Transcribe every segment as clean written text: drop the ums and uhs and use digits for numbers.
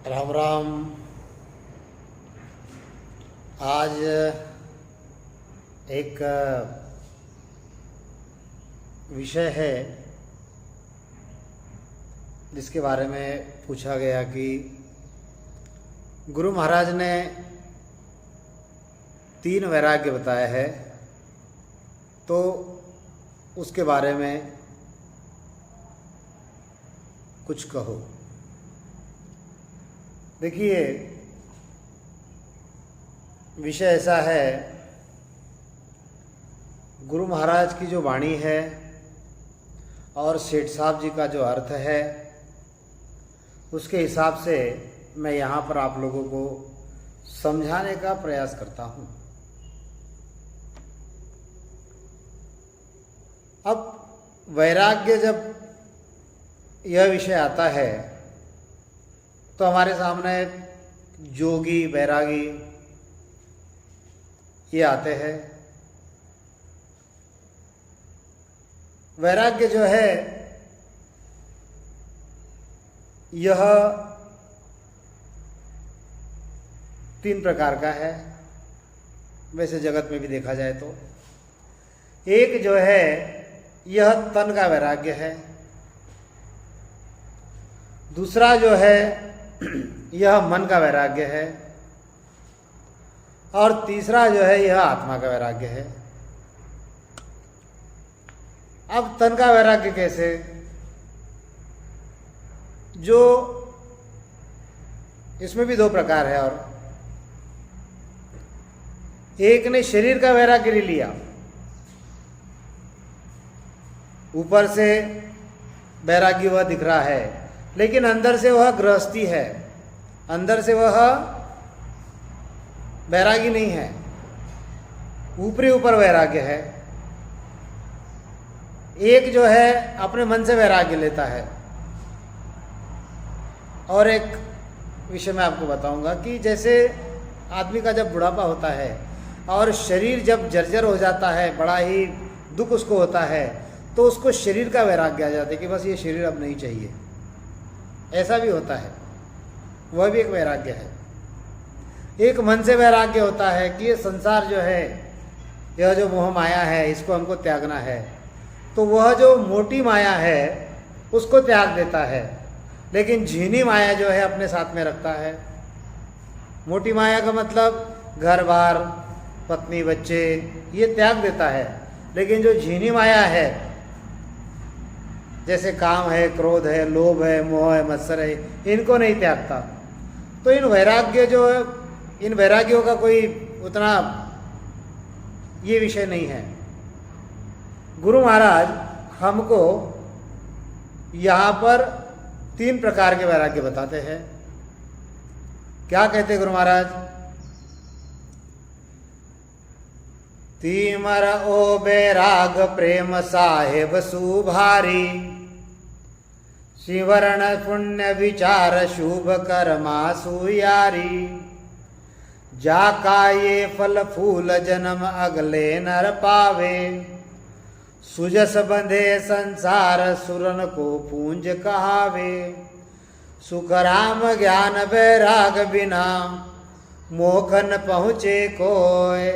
राम राम। आज एक विषय है जिसके बारे में पूछा गया कि गुरु महाराज ने 3 वैराग्य बताए हैं, तो उसके बारे में कुछ कहो। देखिए, विषय ऐसा है, गुरु महाराज की जो वाणी है और सेठ साहब जी का जो अर्थ है, उसके हिसाब से मैं यहाँ पर आप लोगों को समझाने का प्रयास करता हूँ। अब वैराग्य जब यह विषय आता है तो हमारे सामने जोगी वैरागी ये आते हैं। वैराग्य जो है यह 3 प्रकार का है, वैसे जगत में भी देखा जाए तो। एक जो है यह तन का वैराग्य है, दूसरा जो है यह मन का वैराग्य है, और तीसरा जो है यह आत्मा का वैराग्य है। अब तन का वैराग्य कैसे? जो इसमें भी 2 प्रकार है, और एक ने शरीर का वैराग्य ले लिया, ऊपर से वैराग्य वह दिख रहा है, लेकिन अंदर से वह गृहस्थी है, अंदर से वह वैरागी नहीं है, ऊपरी ऊपर वैराग्य है। एक जो है अपने मन से वैराग्य लेता है। और एक विषय मैं आपको बताऊंगा कि जैसे आदमी का जब बुढ़ापा होता है और शरीर जब जर्जर हो जाता है, बड़ा ही दुख उसको होता है, तो उसको शरीर का वैराग्य आ जाता है कि बस ये शरीर अब नहीं चाहिए। ऐसा भी होता है, वह भी एक वैराग्य है। एक मन से वैराग्य होता है कि ये संसार जो है, यह जो मोह माया है, इसको हमको त्यागना है, तो वह जो मोटी माया है उसको त्याग देता है, लेकिन झीनी माया जो है अपने साथ में रखता है। मोटी माया का मतलब घर बार पत्नी बच्चे ये त्याग देता है, लेकिन जो झीनी माया है, जैसे काम है, क्रोध है, लोभ है, मोह है, मत्सर है, इनको नहीं त्यागता। तो इन वैराग्यों का कोई उतना ये विषय नहीं है। गुरु महाराज हमको यहाँ पर 3 प्रकार के वैराग्य बताते हैं। क्या कहते हैं गुरु महाराज? तीमर ओ बैराग प्रेम साहेब सुभारी, शिवरण पुण्य विचार शुभ कर्मा सुयारी, जाका ये फल फूल जन्म अगले नर पावे, सुजस बंधे संसार सुरन को पूंज कहावे, सुख राम ज्ञान बैराग बिना मोखन पहुँचे कोय,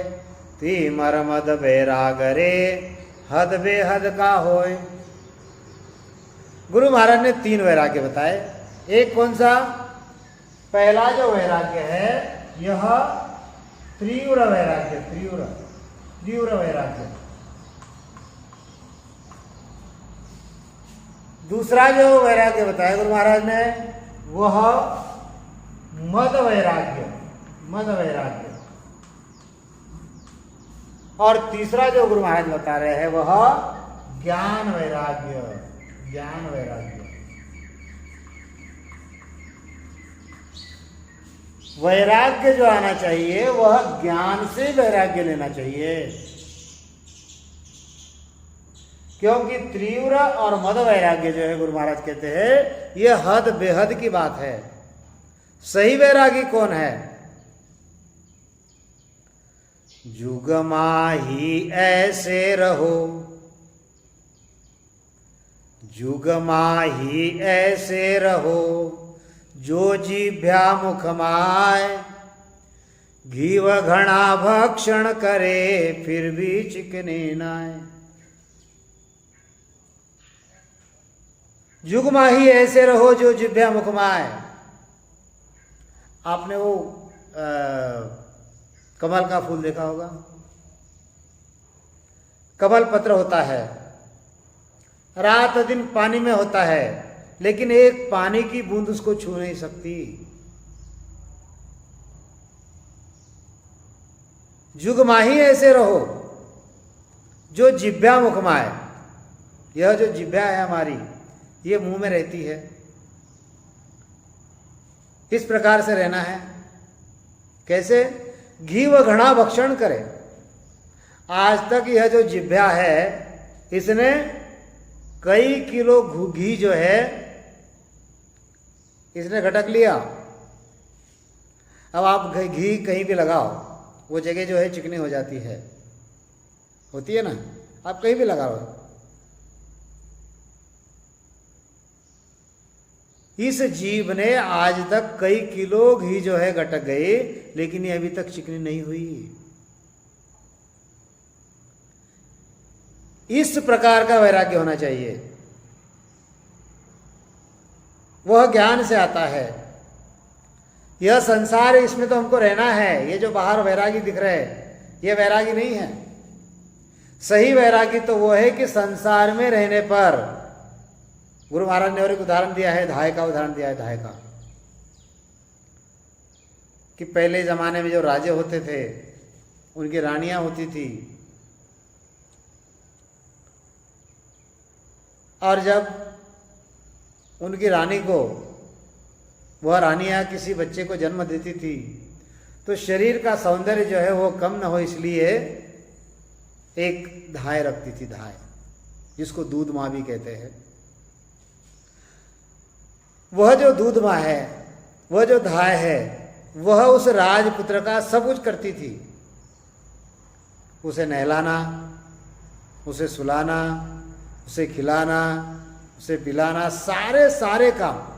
तीमर मद बैराग रे हद बेहद का होय। गुरु महाराज ने 3 वैराग्य बताए। एक कौन सा? पहला जो वैराग्य है यह तीव्र वैराग्य, तीव्र वैराग्य। दूसरा जो वैराग्य बताया गुरु महाराज ने वह मद वैराग्य। और तीसरा जो गुरु महाराज बता रहे हैं वह ज्ञान वैराग्य। वैराग्य जो आना चाहिए वह ज्ञान से वैराग्य लेना चाहिए, क्योंकि तीव्र और मद वैराग्य जो है गुरु महाराज कहते हैं यह हद बेहद की बात है। सही वैरागी कौन है? जुग माही ऐसे रहो, जुग माही ऐसे रहो, जो जिभ्या मुखमाय घीव घना भक्षण करे फिर भी चिकने नाय। जुगमाही ऐसे रहो जो जिभ्या मुखमाय। आपने वो कमल का फूल देखा होगा, कमल पत्र होता है, रात दिन पानी में होता है, लेकिन एक पानी की बूंद उसको छू नहीं सकती। जुगमाही ऐसे रहो जो जिभ्या मुखमाय। यह जो जिभ्या है हमारी, ये मुंह में रहती है, इस प्रकार से रहना है। कैसे? घी व घना भक्षण करे। आज तक यह जो जिभ्या है, इसने कई किलो घी जो है इसने घटक लिया। अब आप घी कहीं भी लगाओ, वो जगह जो है चिकनी हो जाती है, होती है ना, आप कहीं भी लगाओ। इस जीव ने आज तक कई किलो घी जो है घटक गए, लेकिन ये अभी तक चिकनी नहीं हुई। इस प्रकार का वैराग्य होना चाहिए। वह ज्ञान से आता है। यह संसार, इसमें तो हमको रहना है। ये जो बाहर वैरागी दिख रहे हैं, ये वैरागी नहीं है। सही वैरागी तो वो है कि संसार में रहने पर, गुरु महाराज ने और एक उदाहरण दिया है, धाय का उदाहरण दिया है। धाय का कि पहले जमाने में जो राजे होते थे, उनकी रानियां होती थी, और जब उनकी रानी को, वह रानियां किसी बच्चे को जन्म देती थी, तो शरीर का सौंदर्य जो है वो कम न हो, इसलिए एक धाय रखती थी। धाय, जिसको दूध माँ भी कहते हैं। वह जो दूध माँ है, वह जो धाय है, वह उस राजपुत्र का सब कुछ करती थी। उसे नहलाना, उसे सुलाना, उसे खिलाना, उसे पिलाना, सारे काम।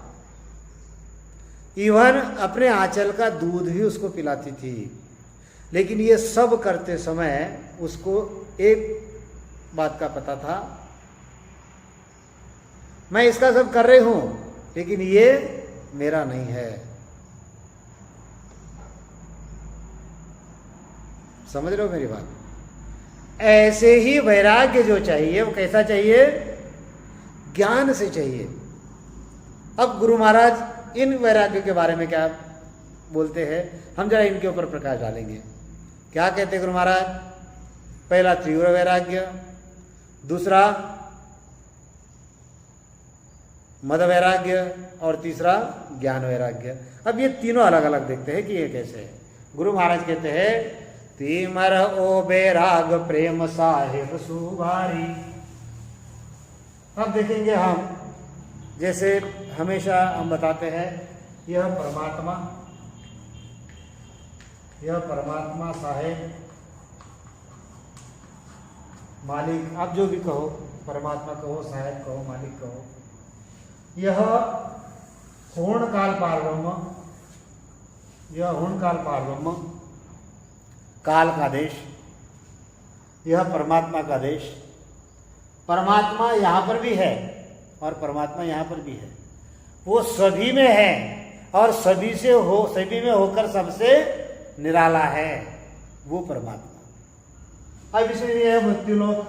इवन अपने आंचल का दूध भी उसको पिलाती थी। लेकिन ये सब करते समय उसको एक बात का पता था, मैं इसका सब कर रही हूं, लेकिन ये मेरा नहीं है। समझ रहे हो मेरी बात? ऐसे ही वैराग्य जो चाहिए, वो कैसा चाहिए? ज्ञान से चाहिए। अब गुरु महाराज इन वैराग्य के बारे में क्या बोलते हैं, हम जरा इनके ऊपर प्रकाश डालेंगे। क्या कहते हैं गुरु महाराज? पहला तीव्र वैराग्य, दूसरा मद वैराग्य, और तीसरा ज्ञान वैराग्य। अब ये तीनों अलग अलग देखते हैं कि ये कैसे है। गुरु महाराज कहते हैं, तीमर ओ बैराग प्रेम साहिब सुभारी। अब देखेंगे हम, जैसे हमेशा हम बताते हैं, यह परमात्मा साहेब, मालिक, आप जो भी कहो, परमात्मा कहो, साहेब कहो, मालिक कहो। यह हूण काल पारब्रह्म, यह हूण काल पारब्रह्म, काल का देश, यह परमात्मा का देश। परमात्मा यहाँ पर भी है और परमात्मा यहाँ पर भी है। वो सभी में है और सभी में होकर सबसे निराला है, वो परमात्मा। अब इसमें यह है मृत्युलोक।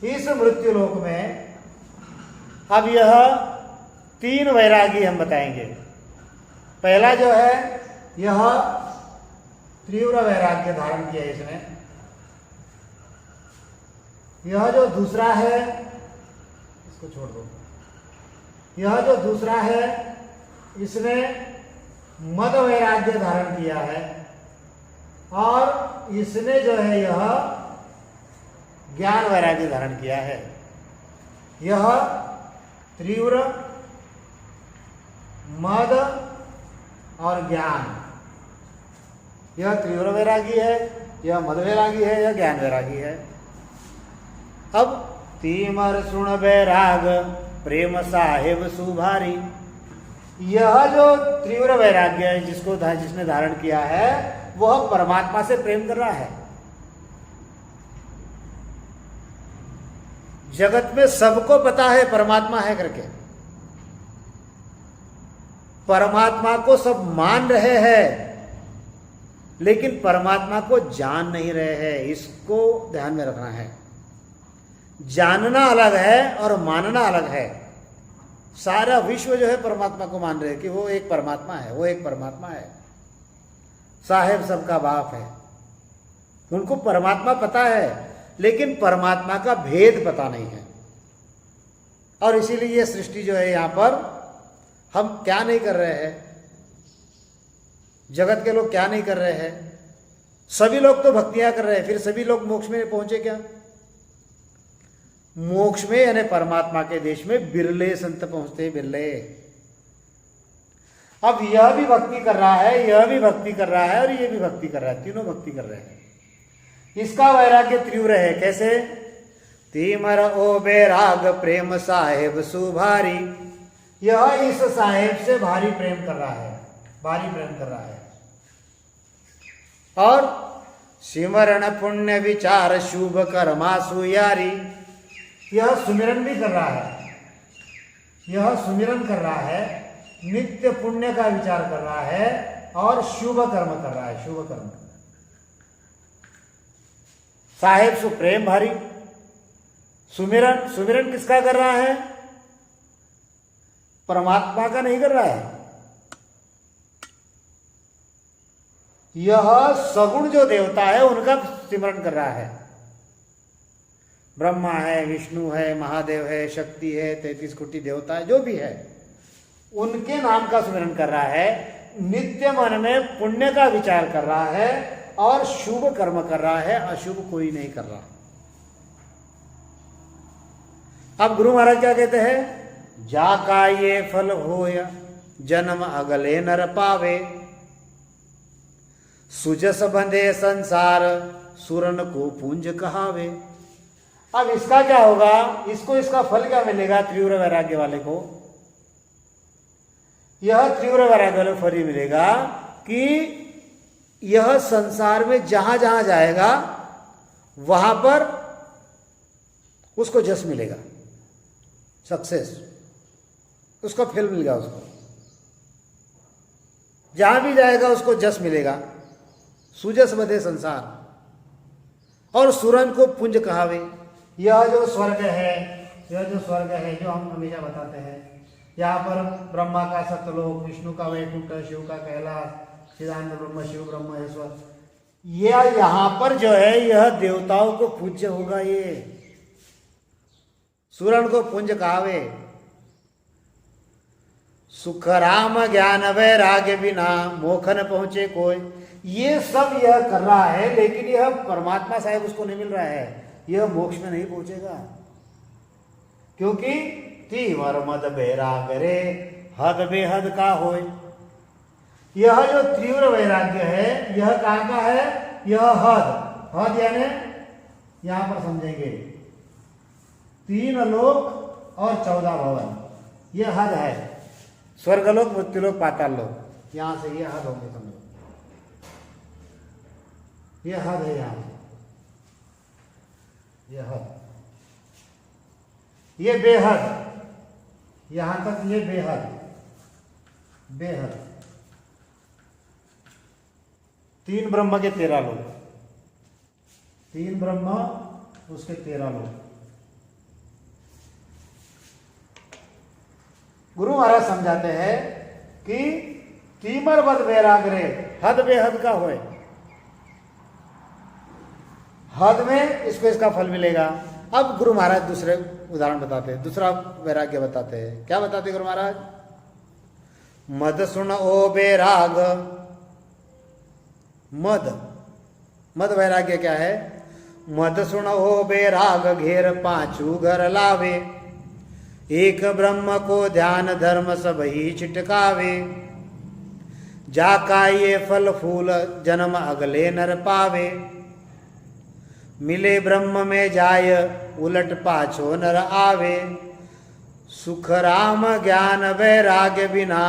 इस मृत्युलोक में अब यह तीन वैरागी हम बताएंगे। पहला जो है, यह तीव्र वैराग्य धारण किया इसने। यह जो दूसरा है, इसको छोड़ दो। यह जो दूसरा है, इसने मद वैराग्य धारण किया है, और इसने जो है यह ज्ञान वैराग्य धारण किया है। यह तीव्र, मद और ज्ञान, यह तीव्र वैरागी है, यह मद वैरागी है, यह ज्ञान वैरागी है। अब तीमर सुण बैराग प्रेम साहेब सुभारी। यह जो तीव्र वैराग्य है जिसने धारण किया है वह परमात्मा से प्रेम कर रहा है। जगत में सबको पता है परमात्मा है करके, परमात्मा को सब मान रहे हैं लेकिन परमात्मा को जान नहीं रहे हैं। इसको ध्यान में रखना है। जानना अलग है और मानना अलग है। सारा विश्व जो है परमात्मा को मान रहे हैं कि वो एक परमात्मा है, वो एक परमात्मा है, साहेब सबका बाप है। उनको परमात्मा पता है लेकिन परमात्मा का भेद पता नहीं है। और इसीलिए ये सृष्टि जो है यहां पर हम क्या नहीं कर रहे हैं, जगत के लोग क्या नहीं कर रहे हैं। सभी लोग तो भक्तियां कर रहे हैं, फिर सभी लोग मोक्ष में पहुंचे क्या? मोक्ष में यानी परमात्मा के देश में बिरले संत पहुंचते, बिरले। अब यह भी भक्ति कर रहा है, यह भी भक्ति कर रहा है और यह भी भक्ति कर रहा है, तीनों भक्ति कर रहे हैं। इसका वैराग्य तीव्र है। कैसे? तीमर ओ बैराग प्रेम साहेब सुभारी। यह इस साहेब से भारी प्रेम कर रहा है, भारी प्रेम कर रहा है। और सिमरण पुण्य विचार शुभ कर्मा सुयारी। यह सुमिरन भी कर रहा है, यह सुमिरन कर रहा है, नित्य पुण्य का विचार कर रहा है और शुभ कर्म कर रहा है, शुभ कर्म। साहेब सु प्रेम भारी। सुमिरन, सुमिरन किसका कर रहा है? परमात्मा का नहीं कर रहा है। यह सगुण जो देवता है उनका सिमरन कर रहा है। ब्रह्मा है, विष्णु है, महादेव है, शक्ति है, 33 कोटि देवता है, जो भी है उनके नाम का स्मरण कर रहा है। नित्य मन में पुण्य का विचार कर रहा है और शुभ कर्म कर रहा है, अशुभ कोई नहीं कर रहा। अब गुरु महाराज क्या कहते हैं? जाका ये फल होया जन्म अगले नर पावे, सुजस बंधे संसार सुरन को पुंज कहावे। अब इसका क्या होगा? इसको इसका फल क्या मिलेगा? तीव्र वैराग्य वाले को यह तीव्र वैराग्य वाले फल ही मिलेगा कि यह संसार में जहां जहां जाएगा वहां पर उसको जस मिलेगा, सक्सेस, उसका फल मिलेगा। उसको जहां भी जाएगा उसको जस मिलेगा। सुजस बधे संसार और सुरन को पुंज कहावे। यह जो स्वर्ग है, यह जो स्वर्ग है जो हम हमेशा बताते हैं, यहाँ पर ब्रह्मा का सत्यलोक, विष्णु का वैकुंठ, शिव का कैलाश, चिदानंद ब्रह्म, शिव ब्रह्मेश्वर, यह यहाँ पर जो है यह देवताओं को पूज्य होगा। ये सुरन को पुंज कहावे। सुख राम ज्ञान वैराग्य बिना मोखन पहुंचे कोई। ये सब यह कर रहा है लेकिन यह परमात्मा साहेब उसको नहीं मिल रहा है, यह मोक्ष में नहीं पहुंचेगा। क्योंकि तीवर मद बैराग रे हद बेहद का होय। यह जो तीव्र वैराग्य है यह कहां का है? यह हद, हद यानी यहां पर समझेंगे 3 लोक और 14 भवन, यह हद है। स्वर्गलोक, मृत्युलोक, पाताल लोक, यहां से यह हद होंगे, समझो यह हद है। यहां यह हद, ये बेहद, यहां तक ये बेहद, बेहद। 3 ब्रह्म के 13 लोग, 3 ब्रह्म उसके 13 लोग। गुरु महाराज समझाते हैं कि तीमर बद वैराग्रे हद बेहद का होए। हद में इसको इसका फल मिलेगा। अब गुरु महाराज दूसरे उदाहरण बताते हैं, दूसरा वैराग्य बताते हैं। क्या बताते हैं गुरु महाराज? मद सुन ओ बैराग। मद, मद वैराग्य क्या है? मद सुन ओ बैराग घेर 5 घर लावे, एक ब्रह्म को ध्यान धर्म सब ही छिटकावे, जाका ये फल फूल जन्म अगले नर पावे, मिले ब्रह्म में जाय उलट पाछो नर आवे, सुख राम ज्ञान वैराग्य बिना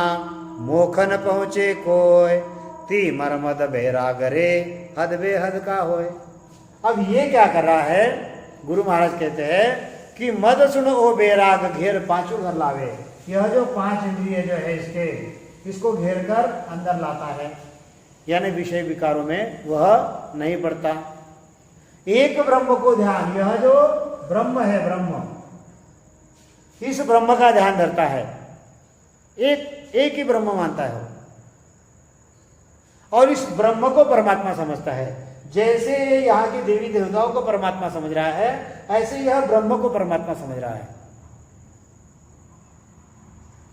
मोखन पहुँचे कोय, ती मरमद बैराग रे हद बेहद का होए। अब ये क्या कर रहा है, गुरु महाराज कहते हैं कि मद सुन ओ बैराग घेर पांचों घर लावे। यह जो पांच इंद्रिय जो है इसको घेर कर अंदर लाता है, यानी विषय विकारों में वह नहीं पड़ता। एक ब्रह्म को ध्यान, यह जो ब्रह्म है, ब्रह्म, इस ब्रह्म का ध्यान धरता है, एक ही ब्रह्म मानता है और इस ब्रह्म को परमात्मा समझता है। जैसे यहाँ की देवी देवताओं को परमात्मा समझ रहा है, ऐसे यह ब्रह्म को परमात्मा समझ रहा है।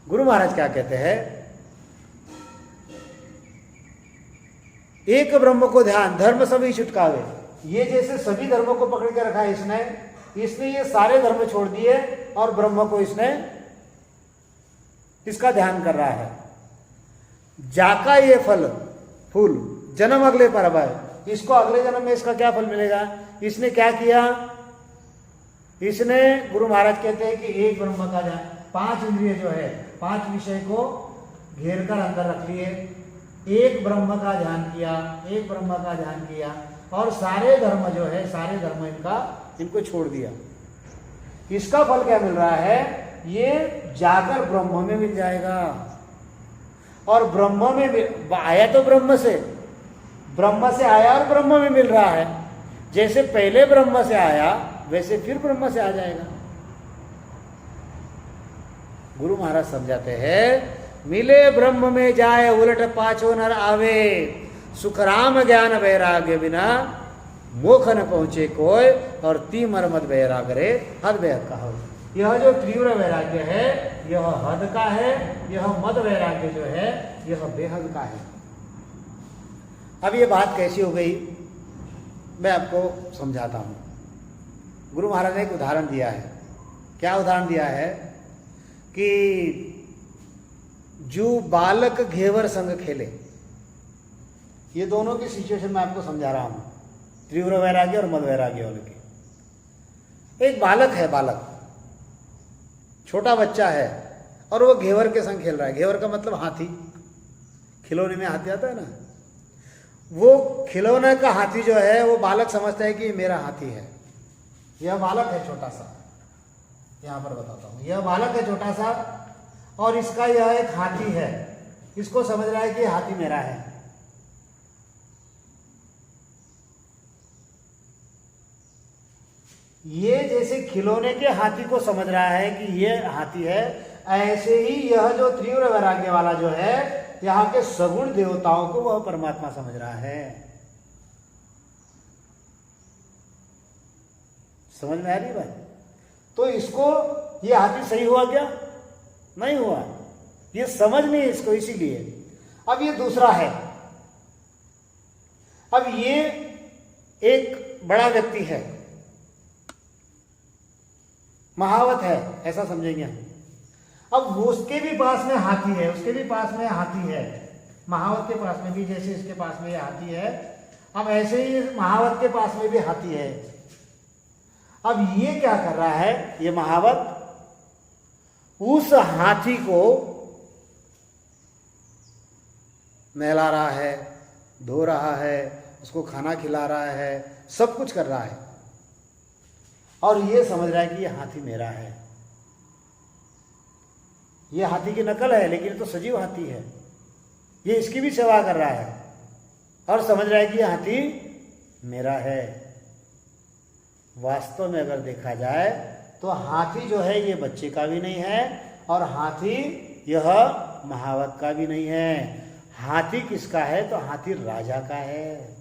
गुरु महाराज क्या कहते हैं, एक ब्रह्म को ध्यान धर्म सभी छुटकावे। ये जैसे सभी धर्मों को पकड़ के रखा है इसने ये सारे धर्म छोड़ दिए और ब्रह्म को इसका ध्यान कर रहा है। जाका ये फूल जन्म अगले पर भय, इसको अगले जन्म में इसका क्या फल मिलेगा। इसने क्या किया, इसने गुरु महाराज कहते हैं कि एक ब्रह्म का ध्यान, पांच इंद्रिय जो है, पांच विषय को घेर कर अंदर रख लिए, एक ब्रह्म का ध्यान किया, एक ब्रह्म का ध्यान किया और सारे धर्म जो है, सारे धर्म इनको छोड़ दिया। इसका फल क्या मिल रहा है, ये जाकर ब्रह्म में मिल जाएगा। और ब्रह्म में आया तो ब्रह्म से आया और ब्रह्म में मिल रहा है। जैसे पहले ब्रह्म से आया वैसे फिर ब्रह्म से आ जाएगा। गुरु महाराज समझाते हैं, मिले ब्रह्म में जाए उलट पाछो नर आवे, सुख राम ज्ञान वैराग्य बिना मोख न पहुंचे कोय, और ती मरमद वैराग रे हद बेहद का हो। यह जो तीव्र वैराग्य है यह हद का है, यह मद वैराग्य जो है यह बेहद का है। अब ये बात कैसी हो गई, मैं आपको समझाता हूं। गुरु महाराज ने एक उदाहरण दिया है। क्या उदाहरण दिया है कि जो बालक घेवर संग खेले, ये दोनों की सिचुएशन मैं आपको समझा रहा हूं, तीव्र वैराग्य और मद वैराग्य वाले की। एक बालक है, बालक छोटा बच्चा है और वो घेवर के संग खेल रहा है। घेवर का मतलब हाथी, खिलौने में हाथी आता है ना, वो खिलौने का हाथी जो है वो बालक समझता है कि ये मेरा हाथी है। यह बालक है छोटा सा, यहां पर बताता हूं, यह बालक है छोटा सा और इसका यह एक हाथी है, इसको समझ रहा है कि यह हाथी मेरा है। ये जैसे खिलौने के हाथी को समझ रहा है कि ये हाथी है, ऐसे ही यह जो तीव्र वैराग्य वाला जो है यहाँ के सगुण देवताओं को वह परमात्मा समझ रहा है। समझ में आ रही बात? तो इसको ये हाथी सही हुआ क्या? नहीं हुआ, ये समझ नहीं इसको, इसीलिए। अब ये दूसरा है, अब ये एक बड़ा व्यक्ति है, महावत है, ऐसा समझेंगे हम। अब उसके भी पास में हाथी है, उसके भी पास में हाथी है, महावत के पास में भी जैसे इसके पास में ये हाथी है, अब ऐसे ही महावत के पास में भी हाथी है। अब ये क्या कर रहा है, ये महावत उस हाथी को नहला रहा है, धो रहा है, उसको खाना खिला रहा है, सब कुछ कर रहा है और ये समझ रहा है कि ये हाथी मेरा है। ये हाथी की नकल है लेकिन तो सजीव हाथी है, ये इसकी भी सेवा कर रहा है और समझ रहा है कि ये हाथी मेरा है। वास्तव में अगर देखा जाए तो हाथी जो है ये बच्चे का भी नहीं है और हाथी यह महावत का भी नहीं है। हाथी किसका है? तो हाथी राजा का है,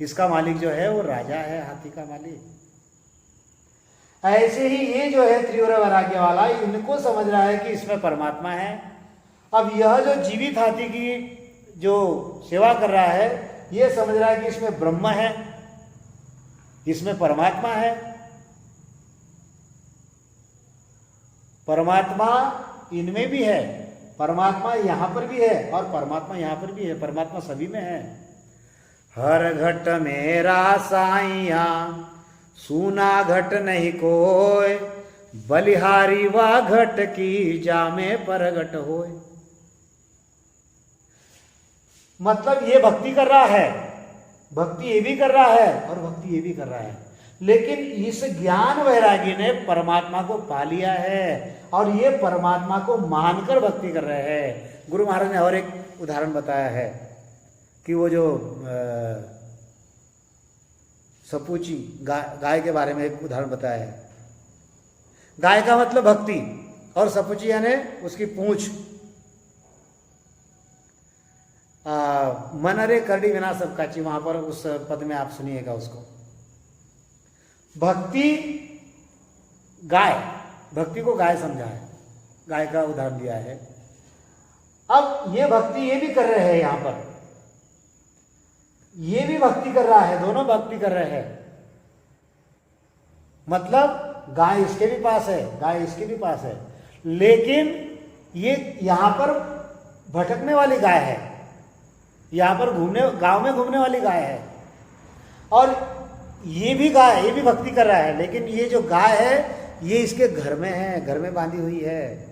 इसका मालिक जो है वो राजा है, हाथी का मालिक। ऐसे ही ये जो है तीव्र वैराग्य वाला, इनको समझ रहा है कि इसमें परमात्मा है। अब यह जो जीवित हाथी की जो सेवा कर रहा है ये समझ रहा है कि इसमें ब्रह्म है, इसमें परमात्मा है। परमात्मा इनमें भी है, परमात्मा यहां पर भी है और परमात्मा यहां पर भी है, परमात्मा सभी में है। हर घट मेरा साइया, सूना घट नहीं कोय, बलिहारी वा घट की जामे परगट होए। मतलब ये भक्ति कर रहा है, भक्ति ये भी कर रहा है और भक्ति ये भी कर रहा है, लेकिन इस ज्ञान वैरागी ने परमात्मा को पा लिया है और ये परमात्मा को मानकर भक्ति कर रहे हैं। गुरु महाराज ने और एक उदाहरण बताया है कि वो जो सपूची गाय के बारे में एक उदाहरण बताया है। गाय का मतलब भक्ति और सपूची यानी उसकी पूंछ। मन रे करड़ी विना सब काची, वहां पर उस पद में आप सुनिएगा उसको। भक्ति गाय, भक्ति को गाय समझा है, गाय का उदाहरण दिया है। अब ये भक्ति ये भी कर रहे हैं, यहां पर ये भी भक्ति कर रहा है, दोनों भक्ति कर रहे हैं। मतलब गाय इसके भी पास है, गाय इसके भी पास है, लेकिन ये यहां पर भटकने वाली गाय है, यहां पर गांव में घूमने वाली गाय है। और ये भी गाय, ये भी भक्ति कर रहा है, लेकिन ये जो गाय है ये इसके घर में है, घर में बांधी हुई है।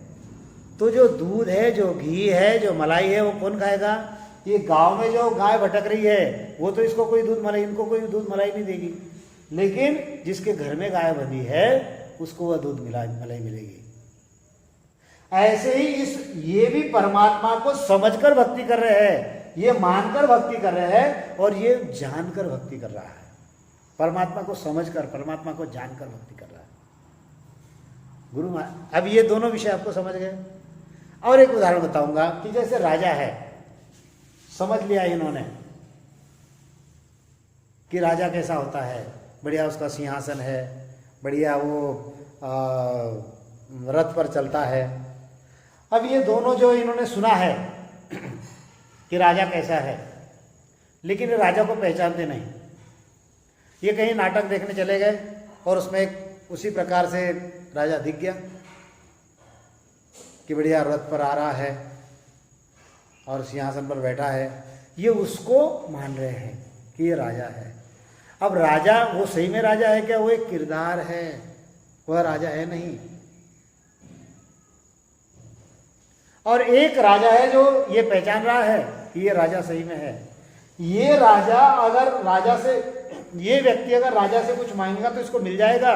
तो जो दूध है, जो घी है, जो मलाई है, वो कौन खाएगा? ये गांव में जो गाय भटक रही है वो तो इसको कोई दूध मलाई, इनको कोई दूध मलाई नहीं देगी, लेकिन जिसके घर में गाय बंधी है उसको वह दूध मलाई मिलेगी। ऐसे ही ये भी परमात्मा को समझकर भक्ति कर रहे हैं, ये मानकर भक्ति कर रहे हैं और ये जानकर भक्ति कर रहा है। परमात्मा को समझकर, परमात्मा को जानकर भक्ति कर रहा है गुरु महाराज। अब ये दोनों विषय आपको समझ गए। और एक उदाहरण बताऊंगा कि जैसे राजा है, समझ लिया इन्होंने कि राजा कैसा होता है, बढ़िया उसका सिंहासन है, बढ़िया वो रथ पर चलता है। अब ये दोनों जो इन्होंने सुना है कि राजा कैसा है, लेकिन राजा को पहचानते नहीं। ये कहीं नाटक देखने चले गए और उसमें एक उसी प्रकार से राजा दिख गया कि बढ़िया रथ पर आ रहा है और सिंहासन पर बैठा है। ये उसको मान रहे हैं कि ये राजा है। अब राजा वो सही में राजा है क्या? वो एक किरदार है, वह राजा है नहीं। और एक राजा है जो ये पहचान रहा है कि ये राजा सही में है। ये राजा अगर राजा से, ये व्यक्ति अगर राजा से कुछ मांगेगा तो इसको मिल जाएगा,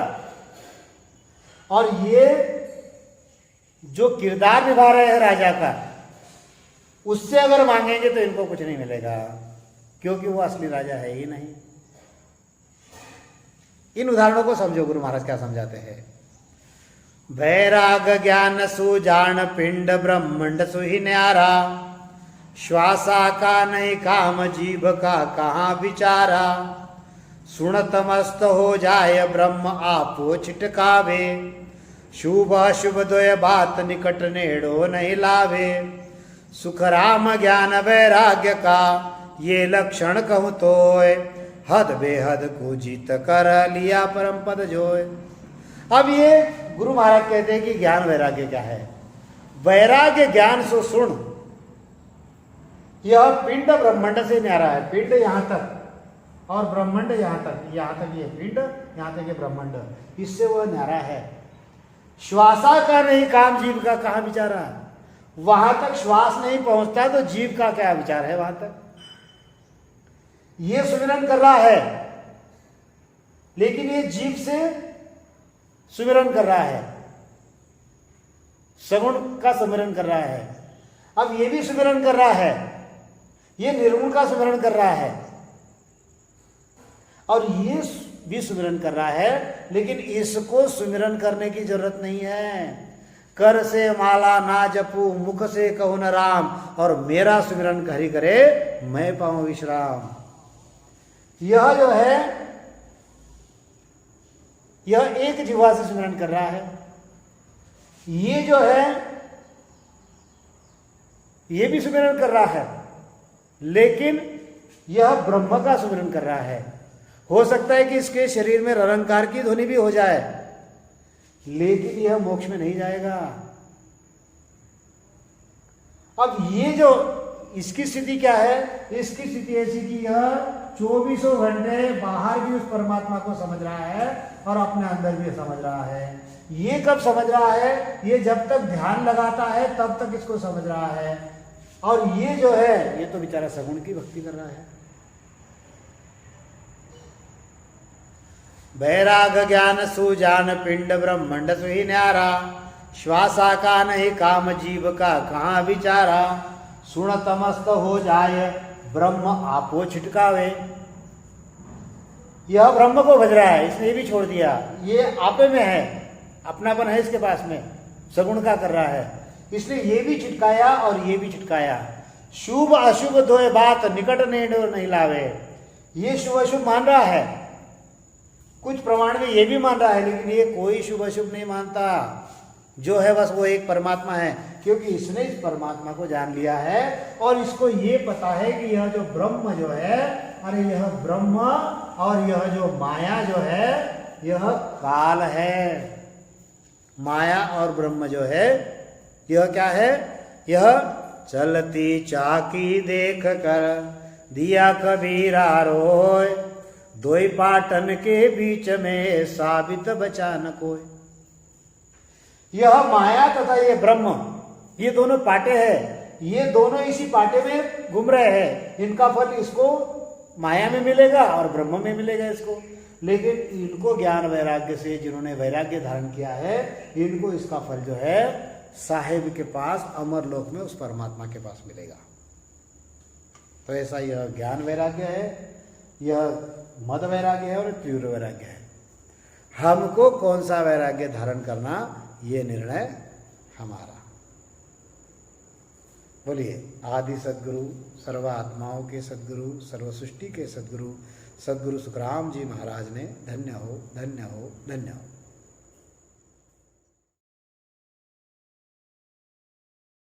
और ये जो किरदार निभा रहे हैं राजा का, उससे अगर मांगेंगे तो इनको कुछ नहीं मिलेगा, क्योंकि वो असली राजा है ही नहीं। इन उदाहरणों को समझो गुरु महाराज क्या समझाते हैं। वैराग ज्ञान सुजान पिंड ब्रह्मंड सुहि न्यारा, श्वासा का नहीं काम जीभ का कहाँ विचारा, सुनत मस्त हो जाय ब्रह्म आपो छिटकावे, शुभ अशुभ द्वय बात निकट नेड़ो नहीं लावे, सुख राम ज्ञान वैराग्य का ये लक्षण कहूँ तोय, हद बेहद को जीत कर लिया परम पद जोय। अब ये गुरु महाराज कहते हैं कि ज्ञान वैराग्य क्या है। वैराग्य ज्ञान सो सुन, यह पिंड ब्रह्मांड से न्यारा है। पिंड यहां तक और ब्रह्मांड यहां तक, यहां तक ये पिंड, यहां तक ये ब्रह्मांड, इससे वह न्यारा है। श्वासा का नहीं काम जीव का कहां विचारा, वहां तक श्वास नहीं पहुंचता तो जीव का क्या विचार है वहां तक। ये सुमिरन कर रहा है, लेकिन ये जीव से सुमिरन कर रहा है, सगुण का सुमिरन कर रहा है। अब ये भी सुमिरन कर रहा है, ये निर्गुण का सुमिरन कर रहा है, और ये भी सुमिरन कर रहा है, लेकिन इसको सुमिरन करने की जरूरत नहीं है। कर से माला ना जपू, मुख से कहू न राम, और मेरा सुमिरन हरि करे मैं पाऊं विश्राम। यह जो है, यह एक जिह्वा से सुमिरन कर रहा है। ये जो है, ये भी सुमिरन कर रहा है, लेकिन यह ब्रह्म का सुमिरन कर रहा है। हो सकता है कि इसके शरीर में ररंकार की ध्वनि भी हो जाए, लेकिन यह मोक्ष में नहीं जाएगा। अब ये जो इसकी स्थिति क्या है? इसकी स्थिति ऐसी कि यह 24 घंटे बाहर भी उस परमात्मा को समझ रहा है और अपने अंदर भी समझ रहा है। ये कब समझ रहा है? ये जब तक ध्यान लगाता है तब तक इसको समझ रहा है। और ये जो है, ये तो बेचारा सगुण की भक्ति कर रहा है। वैराग ज्ञान सुजान पिंड ब्रह्मंड सुही न्यारा, श्वासा का नहीं काम जीव का कहाँ विचारा, सुन तमस्त हो जाए ब्रह्म आपो छिटकावे। यह ब्रह्म को भज रहा है, इसने ये भी छोड़ दिया, ये आपे में है, अपनापन है इसके पास में, सगुण का कर रहा है, इसलिए ये भी छिटकाया और ये भी छिटकाया। शुभ अशुभ दोए बात निकट नहीं लावे। ये शुभ अशुभ मान रहा है, कुछ प्रमाण में ये भी मान रहा है, लेकिन ये कोई शुभ अशुभ नहीं मानता। जो है बस वो एक परमात्मा है, क्योंकि इसने इस परमात्मा को जान लिया है और इसको ये पता है कि यह जो ब्रह्म जो है, अरे यह ब्रह्म और यह जो माया जो है यह काल है। माया और ब्रह्म जो है यह क्या है? यह चलती चाकी देख कर दिया कबीरा रोय, दोई पाटन के बीच में साबित बचा न कोई। यह माया तथा ये ब्रह्म, ये दोनों पाटे हैं, ये दोनों इसी पाटे में घूम रहे हैं। इनका फल इसको माया में मिलेगा और ब्रह्म में मिलेगा इसको, लेकिन इनको ज्ञान वैराग्य से, जिन्होंने वैराग्य धारण किया है, इनको इसका फल जो है साहिब के पास अमर लोक में उस परमात्मा के पास मिलेगा। तो ऐसा यह ज्ञान वैराग्य है, यह मद वैराग्य है और तीव्र वैराग्य है। हमको कौन सा वैराग्य धारण करना, ये निर्णय हमारा। बोलिए आदि सद्गुरु, सर्व आत्माओं के सद्गुरु, सर्व सृष्टि के सद्गुरु, सद्गुरु सुखराम जी महाराज ने धन्य हो, धन्य हो, धन्य हो।